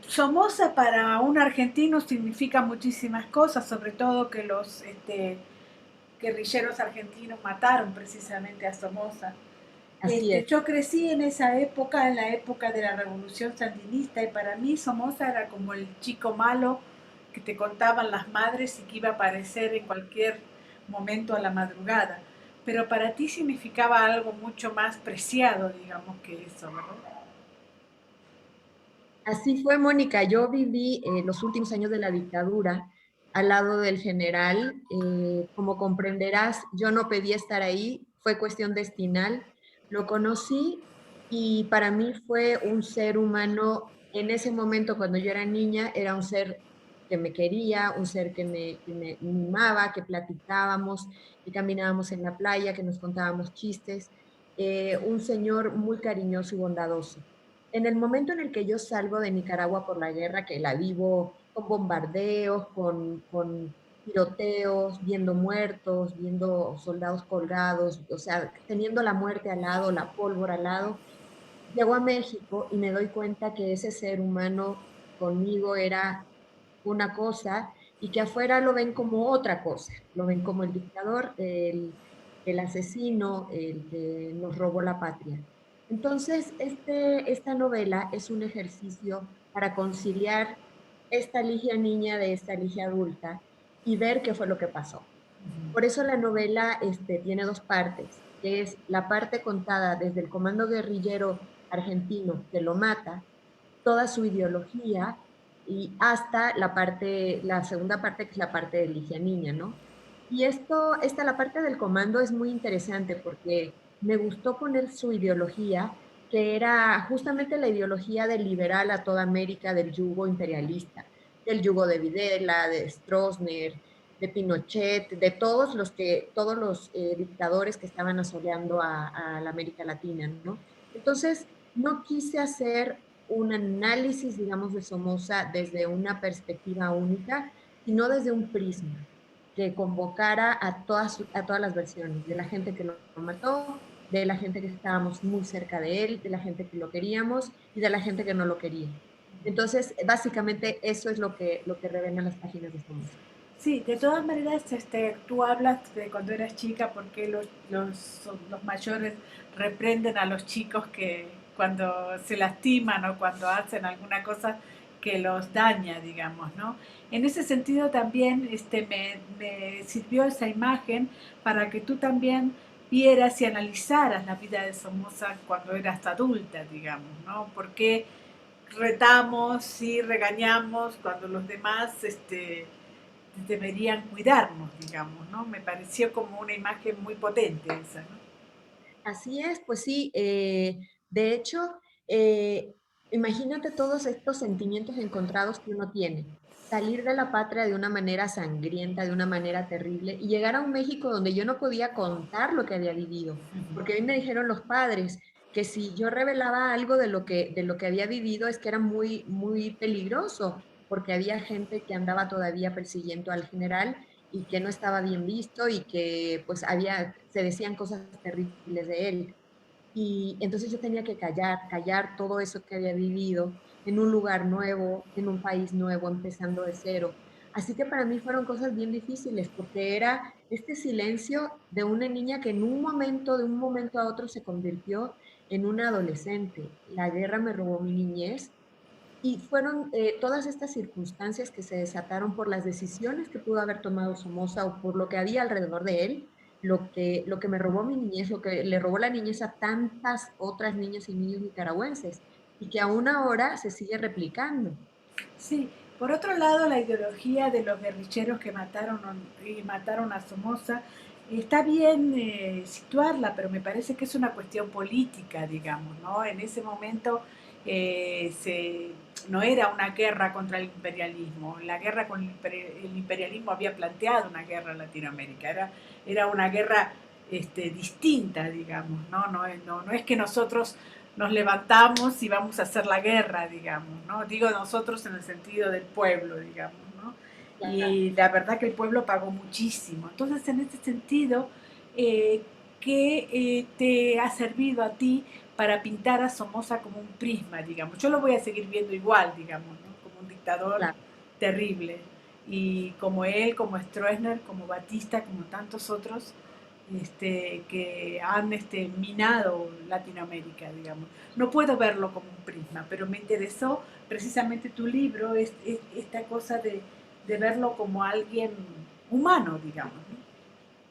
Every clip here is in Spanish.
Somoza para un argentino significa muchísimas cosas, sobre todo que los guerrilleros argentinos mataron precisamente a Somoza. Así es. Yo crecí en esa época, en la época de la Revolución Sandinista, y para mí Somoza era como el chico malo que te contaban las madres y que iba a aparecer en cualquier momento a la madrugada. Pero para ti significaba algo mucho más preciado, digamos, que eso, ¿verdad? Así fue, Mónica. Yo viví los últimos años de la dictadura al lado del general. Como comprenderás, yo no pedí estar ahí, fue cuestión destinal. Lo conocí y para mí fue un ser humano. En ese momento, cuando yo era niña, era un ser que me quería, un ser que me mimaba, que platicábamos, que caminábamos en la playa, que nos contábamos chistes. Un señor muy cariñoso y bondadoso. En el momento en el que yo salgo de Nicaragua por la guerra, que la vivo con bombardeos, con tiroteos, viendo muertos, viendo soldados colgados, o sea, teniendo la muerte al lado, la pólvora al lado, llego a México y me doy cuenta que ese ser humano conmigo era una cosa y que afuera lo ven como otra cosa, lo ven como el dictador, el asesino, el que nos robó la patria. Entonces, esta novela es un ejercicio para conciliar esta Ligia niña de esta Ligia adulta y ver qué fue lo que pasó. Por eso la novela tiene dos partes, que es la parte contada desde el comando guerrillero argentino que lo mata, toda su ideología, y hasta la segunda parte, que es la parte de Ligia Niña, ¿no? Y la parte del comando es muy interesante porque me gustó poner su ideología, que era justamente la ideología del liberal a toda América, del yugo imperialista, del yugo de Videla, de Stroessner, de Pinochet, de todos los dictadores que estaban asoleando a la América Latina, ¿no? Entonces, no quise hacer un análisis, digamos, de Somoza desde una perspectiva única, sino desde un prisma que convocara a todas las versiones, de la gente que lo mató, de la gente que estábamos muy cerca de él, de la gente que lo queríamos y de la gente que no lo quería. Entonces, básicamente eso es lo que revelan las páginas de Somoza. Sí, de todas maneras, tú hablas de cuando eras chica, porque los mayores reprenden a los chicos que cuando se lastiman o cuando hacen alguna cosa que los daña, digamos, ¿no? En ese sentido también me sirvió esa imagen para que tú también vieras y analizaras la vida de Somoza cuando eras adulta, digamos, ¿no? Porque retamos y regañamos cuando los demás deberían cuidarnos, digamos, ¿no? Me pareció como una imagen muy potente esa, ¿no? Así es, pues sí. De hecho, eh, imagínate todos estos sentimientos encontrados que uno tiene. Salir de la patria de una manera sangrienta, de una manera terrible, y llegar a un México donde yo no podía contar lo que había vivido, porque a mí me dijeron los padres que si yo revelaba algo de lo que había vivido es que era muy, muy peligroso, porque había gente que andaba todavía persiguiendo al general y que no estaba bien visto y que pues se decían cosas terribles de él. Y entonces yo tenía que callar todo eso que había vivido en un lugar nuevo, en un país nuevo, empezando de cero. Así que para mí fueron cosas bien difíciles porque era este silencio de una niña que en un momento, de un momento a otro, se convirtió en una adolescente. La guerra me robó mi niñez y fueron todas estas circunstancias que se desataron por las decisiones que pudo haber tomado Somoza o por lo que había alrededor de él, lo que me robó mi niñez, lo que le robó la niñez a tantas otras niñas y niños nicaragüenses y que aún ahora se sigue replicando. Sí, por otro lado, la ideología de los guerrilleros que mataron a Somoza, está bien situarla, pero me parece que es una cuestión política, digamos, ¿no? En ese momento no era una guerra contra el imperialismo. La guerra con el imperialismo había planteado una guerra en Latinoamérica. Era una guerra distinta, digamos, ¿no? No es que nosotros nos levantamos y vamos a hacer la guerra, digamos, ¿no? Digo nosotros en el sentido del pueblo, digamos, ¿no? Claro. Y la verdad que el pueblo pagó muchísimo. Entonces, en ese sentido, ¿qué te ha servido a ti para pintar a Somoza como un prisma, digamos. Yo lo voy a seguir viendo igual, digamos, ¿no? Como un dictador Claro. terrible. Y como él, como Stroessner, como Batista, como tantos otros que han minado Latinoamérica, digamos. No puedo verlo como un prisma, pero me interesó precisamente tu libro, esta cosa de verlo como alguien humano, digamos. ¿No?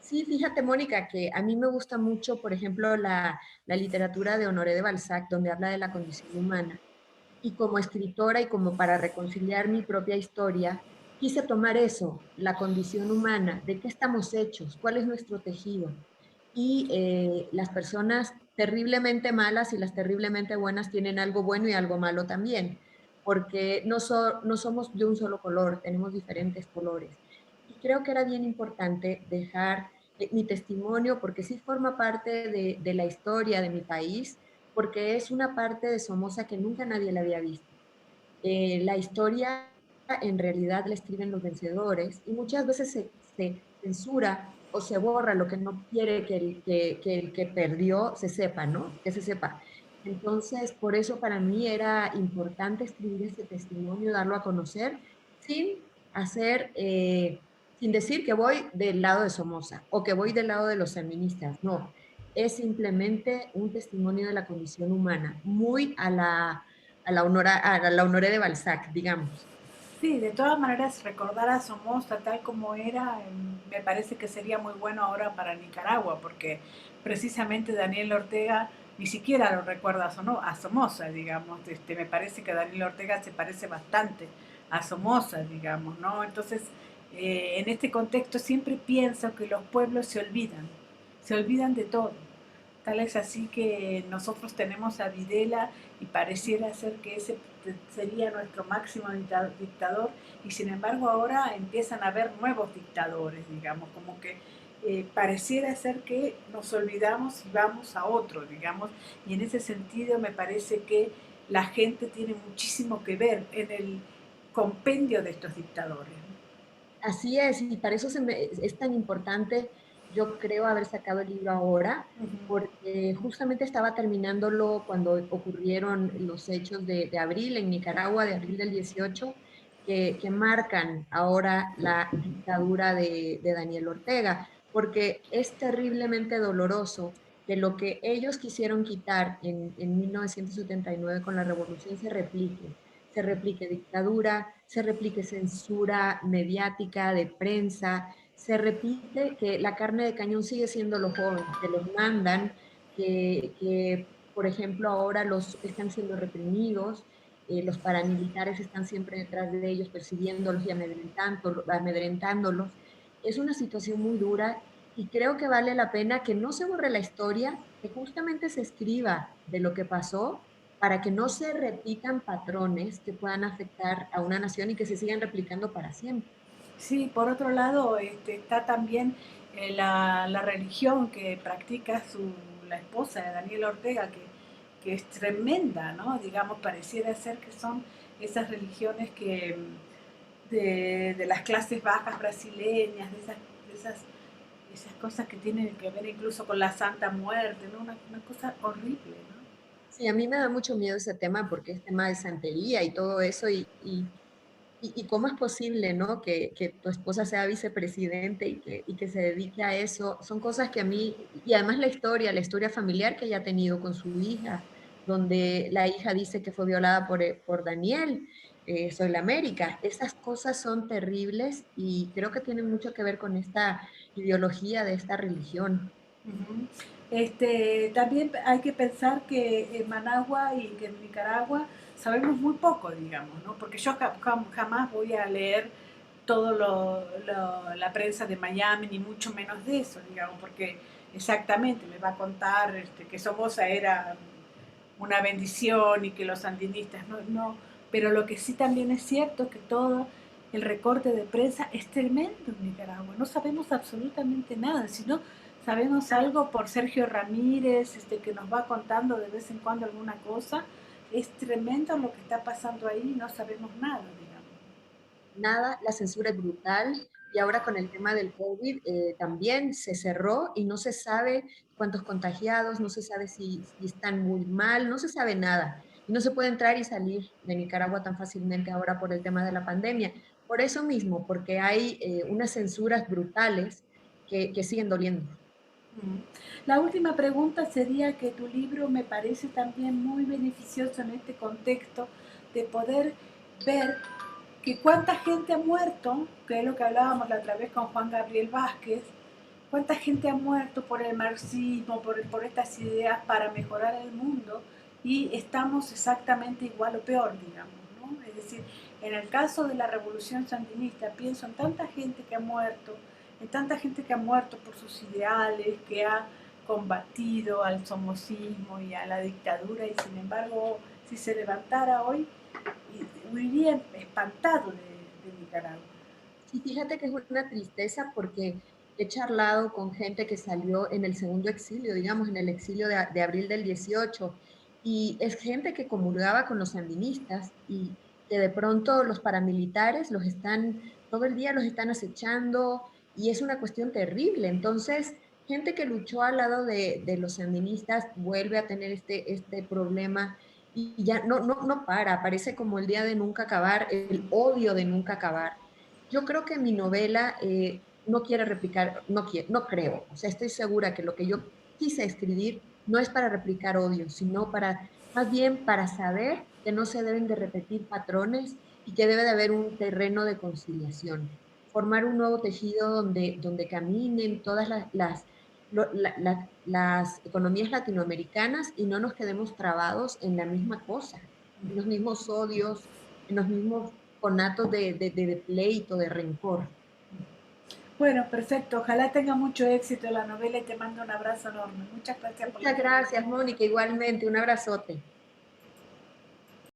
Sí, fíjate, Mónica, que a mí me gusta mucho, por ejemplo, la literatura de Honoré de Balzac, donde habla de la condición humana. Y como escritora y como para reconciliar mi propia historia, quise tomar eso, la condición humana, de qué estamos hechos, cuál es nuestro tejido. Y las personas terriblemente malas y las terriblemente buenas tienen algo bueno y algo malo también, porque no somos de un solo color, tenemos diferentes colores. Y creo que era bien importante dejar mi testimonio, porque sí forma parte de la historia de mi país, porque es una parte de Somoza que nunca nadie la había visto. La historia en realidad la escriben los vencedores y muchas veces se censura o se borra lo que no quiere que el que perdió se sepa, ¿no? Que se sepa. Entonces, por eso para mí era importante escribir este testimonio, darlo a conocer, sin hacer, sin decir que voy del lado de Somoza o que voy del lado de los feministas, no. Es simplemente un testimonio de la condición humana, muy a la Honoré de Balzac, digamos. Sí, de todas maneras, recordar a Somoza tal como era, me parece que sería muy bueno ahora para Nicaragua, porque precisamente Daniel Ortega ni siquiera lo recuerda a Somoza, digamos. Me parece que Daniel Ortega se parece bastante a Somoza, digamos, ¿no? Entonces, en este contexto siempre pienso que los pueblos se olvidan de todo. Tal es así que nosotros tenemos a Videla y pareciera ser que ese sería nuestro máximo dictador y sin embargo ahora empiezan a haber nuevos dictadores, digamos, como que pareciera ser que nos olvidamos y vamos a otro, digamos, y en ese sentido me parece que la gente tiene muchísimo que ver en el compendio de estos dictadores. Así es, y para eso es tan importante, yo creo, haber sacado el libro ahora, Uh -huh. porque justamente estaba terminándolo cuando ocurrieron los hechos de abril en Nicaragua, de abril del 18, que marcan ahora la dictadura de Daniel Ortega, porque es terriblemente doloroso que lo que ellos quisieron quitar en 1979 con la revolución se replique dictadura, se replique censura mediática, de prensa, se repite que la carne de cañón sigue siendo los jóvenes, que los mandan, por ejemplo, ahora los están siendo reprimidos, los paramilitares están siempre detrás de ellos, persiguiéndolos y amedrentándolos. Es una situación muy dura y creo que vale la pena que no se borre la historia, que justamente se escriba de lo que pasó para que no se repitan patrones que puedan afectar a una nación y que se sigan replicando para siempre. Sí, por otro lado está también la religión que practica la esposa de Daniel Ortega, que es tremenda, ¿no? Digamos, pareciera ser que son esas religiones de las clases bajas brasileñas, esas cosas que tienen que ver incluso con la Santa Muerte, ¿no? Una cosa horrible, ¿no? Sí, a mí me da mucho miedo ese tema porque es tema de santería y todo eso y cómo es posible, ¿no? Que tu esposa sea vicepresidente y que se dedique a eso. Son cosas que a mí, y además la historia familiar que ella ha tenido con su hija, donde la hija dice que fue violada por Daniel, Soy la América. Esas cosas son terribles y creo que tienen mucho que ver con esta ideología de esta religión. Uh-huh. También hay que pensar que en Managua y que en Nicaragua sabemos muy poco, digamos, ¿no? Porque yo jamás voy a leer todo la prensa de Miami, ni mucho menos de eso, digamos, porque exactamente me va a contar que Somoza era una bendición y que los sandinistas no. Pero lo que sí también es cierto es que todo el recorte de prensa es tremendo en Nicaragua. No sabemos absolutamente nada, sino sabemos algo por Sergio Ramírez, que nos va contando de vez en cuando alguna cosa. Es tremendo lo que está pasando ahí, no sabemos nada, digamos. nada, la censura es brutal y ahora con el tema del COVID también se cerró y no se sabe cuántos contagiados, no se sabe si están muy mal, no se sabe nada. Y no se puede entrar y salir de Nicaragua tan fácilmente ahora por el tema de la pandemia. Por eso mismo, porque hay unas censuras brutales que siguen doliendo. Mm. La última pregunta sería que tu libro me parece también muy beneficioso en este contexto de poder ver que cuánta gente ha muerto, que es lo que hablábamos la otra vez con Juan Gabriel Vázquez, cuánta gente ha muerto por el marxismo, por estas ideas para mejorar el mundo y estamos exactamente igual o peor, digamos, ¿no? Es decir, en el caso de la revolución sandinista, pienso en tanta gente que ha muerto, en tanta gente que ha muerto por sus ideales, que ha combatido al somocismo y a la dictadura y sin embargo, si se levantara hoy, huiría espantado de Nicaragua. Sí, fíjate que es una tristeza porque he charlado con gente que salió en el segundo exilio, digamos, en el exilio de abril del 18, y es gente que comulgaba con los sandinistas y que de pronto los paramilitares los están, todo el día los están acechando y es una cuestión terrible. Entonces, gente que luchó al lado de los sandinistas vuelve a tener este problema y ya no para, parece como el día de nunca acabar, el odio de nunca acabar. Yo creo que mi novela no quiere replicar, no creo, o sea, estoy segura que lo que yo quise escribir no es para replicar odio, sino para, más bien para saber que no se deben de repetir patrones y que debe de haber un terreno de conciliación, formar un nuevo tejido donde caminen todas las economías latinoamericanas y no nos quedemos trabados en la misma cosa, en los mismos odios, en los mismos conatos de pleito, de rencor. Bueno, perfecto. Ojalá tenga mucho éxito la novela y te mando un abrazo enorme. Muchas gracias por la Muchas entrevista. gracias, Mónica, igualmente, un abrazote.